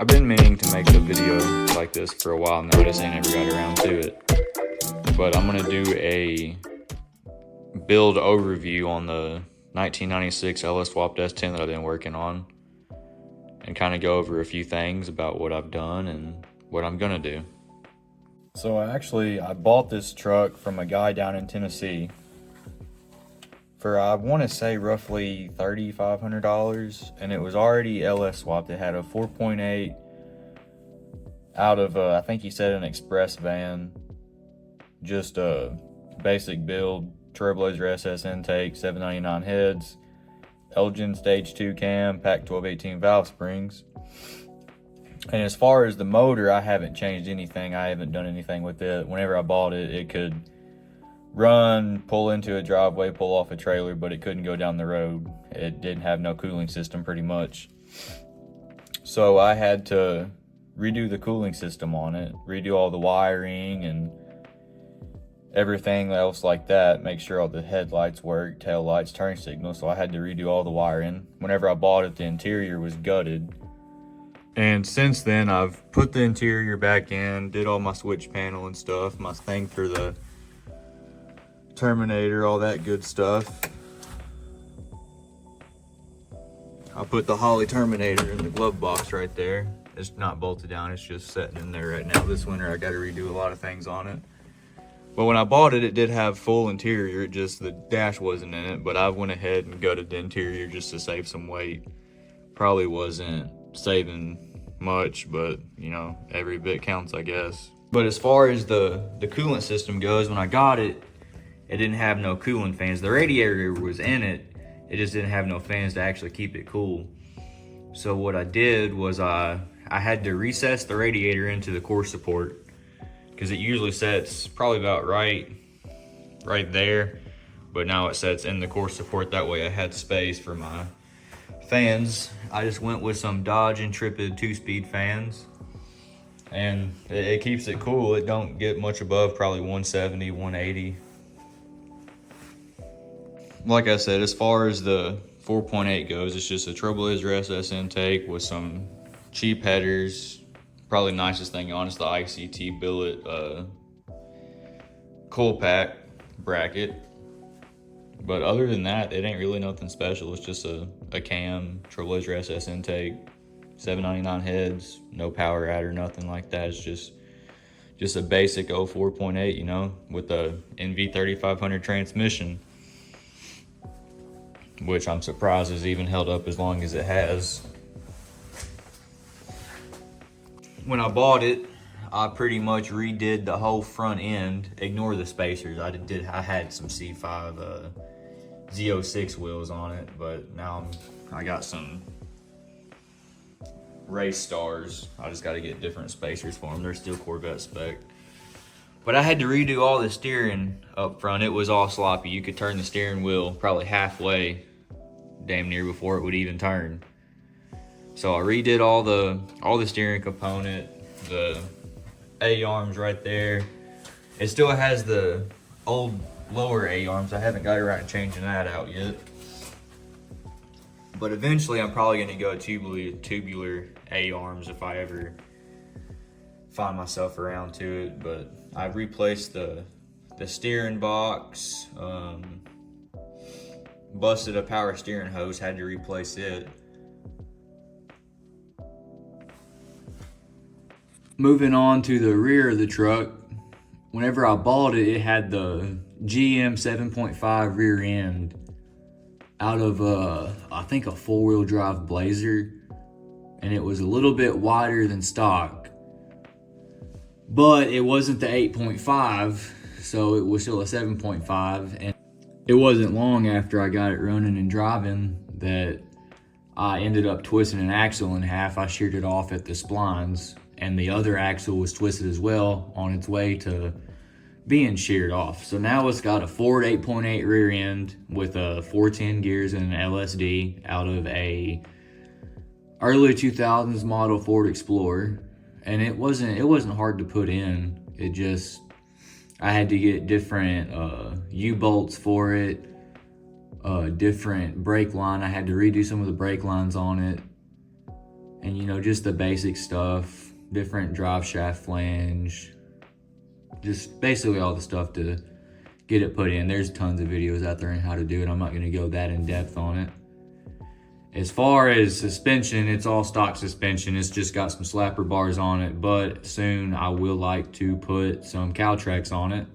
I've been meaning to make a video like this for a while now, I just ain't never got around to it. But I'm gonna do a build overview on the 1996 LS swapped S10 that I've been working on, and kind of go over a few things about what I've done and what I'm gonna do. So I bought this truck from a guy down in Tennessee for, I want to say, roughly $3,500, and it was already LS swapped. It had a 4.8 out of I think he said an express van, just a basic build, Trailblazer SS intake, 799 heads, Elgin stage 2 cam, Pack 1218 valve springs. And as far as the motor, I haven't changed anything. I haven't done anything with it. Whenever I bought it, it could run, pull into a driveway, pull off a trailer, but it couldn't go down the road. It didn't have no cooling system pretty much. So I had to redo the cooling system on it, redo all the wiring and everything else like that, make sure all the headlights work, tail lights, turn signals. So I had to redo all the wiring. Whenever I bought it, the interior was gutted. And since then, I've put the interior back in, did all my switch panel and stuff, my thing for the Terminator, all that good stuff. I put the Holley Terminator in the glove box right there. It's not bolted down, it's just sitting in there right now. This winter I got to redo a lot of things on it. But when I bought it, it did have full interior, just the dash wasn't in it. But I went ahead and gutted the interior just to save some weight. Probably wasn't saving much, but you know, every bit counts, I guess. But as far as the coolant system goes, when I got it, it didn't have no cooling fans. The radiator was in it, it just didn't have no fans to actually keep it cool. So what I did was I had to recess the radiator into the core support, because it usually sets probably about right there, but now it sets in the core support. That way I had space for my fans. I just went with some Dodge Intrepid 2-speed fans, and it keeps it cool. It don't get much above probably 170, 180. Like I said, as far as the 4.8 goes, it's just a Trailblazer SS intake with some cheap headers. Probably nicest thing on is the ICT billet coil pack bracket. But other than that, it ain't really nothing special. It's just a cam, Trailblazer SS intake, 799 heads, no power adder, nothing like that. It's just a basic 04.8, you know, with a NV3500 transmission, which I'm surprised has even held up as long as it has. When I bought it, I pretty much redid the whole front end. Ignore the spacers. I had some C5 Z06 wheels on it, but now I got some race stars. I just got to get different spacers for them. They're still Corvette spec. But I had to redo all the steering up front. It was all sloppy. You could turn the steering wheel probably halfway, damn near, before it would even turn. So I redid all the steering component, the A-arms right there. It still has the old lower A-arms. I haven't got around to changing that out yet. But eventually I'm probably gonna go tubular A-arms if I ever find myself around to it. But I've replaced the steering box, busted a power steering hose, had to replace it. Moving on to the rear of the truck, whenever I bought it, it had the GM 7.5 rear end out of I think a 4-wheel drive Blazer, and it was a little bit wider than stock, but it wasn't the 8.5, so it was still a 7.5. And it wasn't long after I got it running and driving that I ended up twisting an axle in half. I sheared it off at the splines, and the other axle was twisted as well on its way to being sheared off. So now it's got a Ford 8.8 rear end with a 410 gears and an LSD out of a early 2000s model Ford Explorer. And it wasn't hard to put in. It just, I had to get different U-bolts for it, different brake line. I had to redo some of the brake lines on it. And you know, just the basic stuff, different drive shaft flange, just basically all the stuff to get it put in. There's tons of videos out there on how to do it. I'm not gonna go that in depth on it. As far as suspension, it's all stock suspension. It's just got some slapper bars on it, but soon I will like to put some Caltrax on it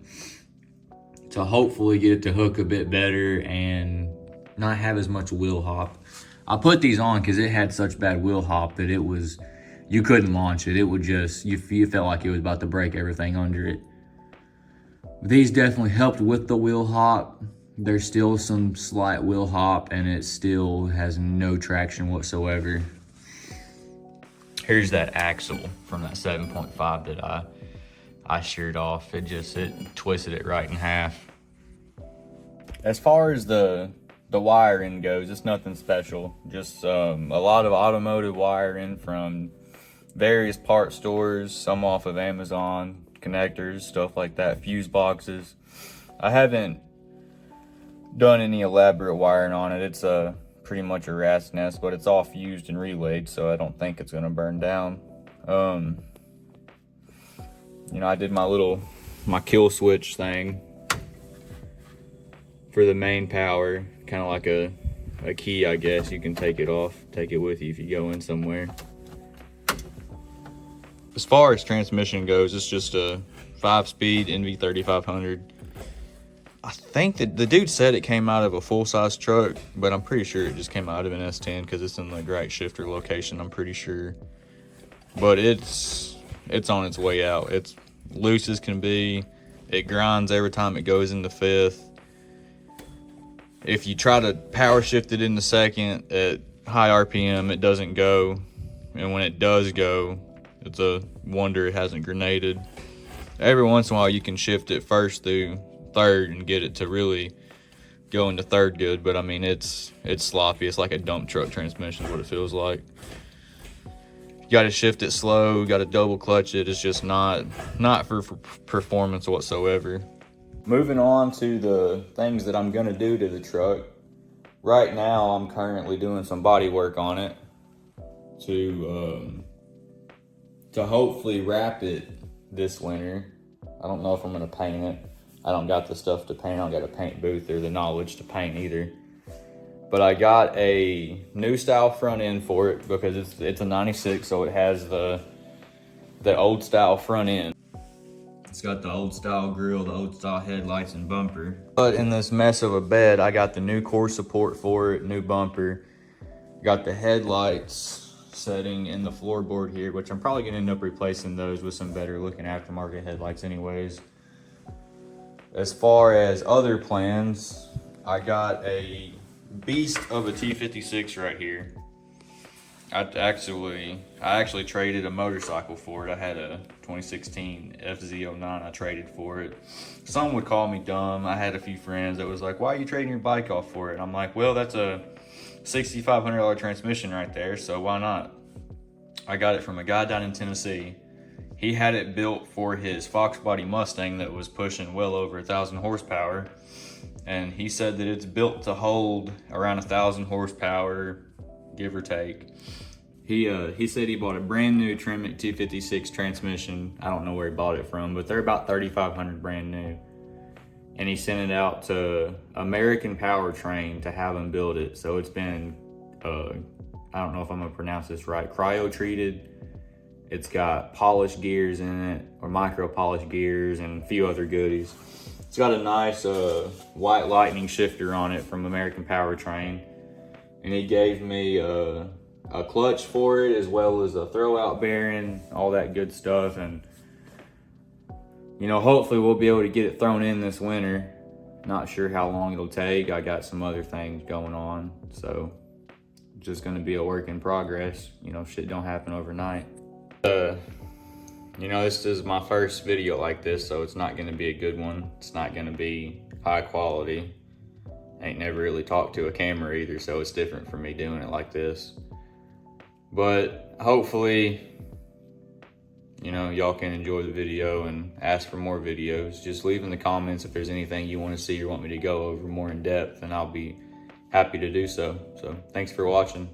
to hopefully get it to hook a bit better and not have as much wheel hop. I put these on because it had such bad wheel hop that you couldn't launch it. It would just, you felt like it was about to break everything under it. These definitely helped with the wheel hop. There's still some slight wheel hop and it still has no traction whatsoever. Here's that axle from that 7.5 that I sheared off. It twisted it right in half. As far as the wiring goes, it's nothing special. Just a lot of automotive wiring from various part stores, some off of Amazon, connectors, stuff like that, fuse boxes. I haven't done any elaborate wiring on it. It's pretty much a rat's nest, but it's all fused and relayed, so I don't think it's gonna burn down. You know, I did my kill switch thing for the main power, kind of like a key, I guess. You can take it off, take it with you if you go in somewhere. As far as transmission goes, it's just a 5-speed NV3500. I think that the dude said it came out of a full-size truck, but I'm pretty sure it just came out of an S10 because it's in the right shifter location, I'm pretty sure. But it's on its way out. It's loose as can be. It grinds every time it goes into fifth. If you try to power shift it into second at high RPM, it doesn't go. And when it does go, it's a wonder it hasn't grenaded. Every once in a while you can shift it first through third and get it to really go into third good, but I mean it's sloppy. It's like a dump truck transmission is what it feels like. You got to shift it slow, got to double clutch it. It's just not for performance whatsoever. Moving on to the things that I'm gonna do to the truck. Right now I'm currently doing some body work on it to hopefully wrap it this winter. I don't know if I'm gonna paint it. I don't got the stuff to paint. I don't got a paint booth or the knowledge to paint either. But I got a new style front end for it because it's a 96, so it has the old style front end. It's got the old style grille, the old style headlights and bumper. But in this mess of a bed, I got the new core support for it, new bumper. Got the headlights setting in the floorboard here, which I'm probably gonna end up replacing those with some better looking aftermarket headlights anyways. As far as other plans, I got a beast of a T56 right here. I actually traded a motorcycle for it. I had a 2016 FZ09 I traded for it. Some would call me dumb. I had a few friends that was like, why are you trading your bike off for it? And I'm like, well, that's a $6,500 transmission right there, so why not? I got it from a guy down in Tennessee. He had it built for his Fox body Mustang that was pushing well over 1,000 horsepower. And he said that it's built to hold around 1,000 horsepower, give or take. He said he bought a brand new Tremec T56 transmission. I don't know where he bought it from, but they're about $3,500 brand new. And he sent it out to American Powertrain to have them build it. So it's been, I don't know if I'm gonna pronounce this right, cryo treated. It's got polished gears in it, or micro polished gears and a few other goodies. It's got a nice white lightning shifter on it from American Powertrain. And he gave me a clutch for it, as well as a throwout bearing, all that good stuff. And you know, hopefully we'll be able to get it thrown in this winter. Not sure how long it'll take. I got some other things going on, so it's just gonna be a work in progress. You know, shit don't happen overnight. You know, this is my first video like this, so it's not gonna be a good one. It's not gonna be high quality. Ain't never really talked to a camera either, so it's different for me doing it like this. But hopefully, you know, y'all can enjoy the video and ask for more videos. Just leave in the comments if there's anything you want to see or want me to go over more in depth, and I'll be happy to do so. So thanks for watching.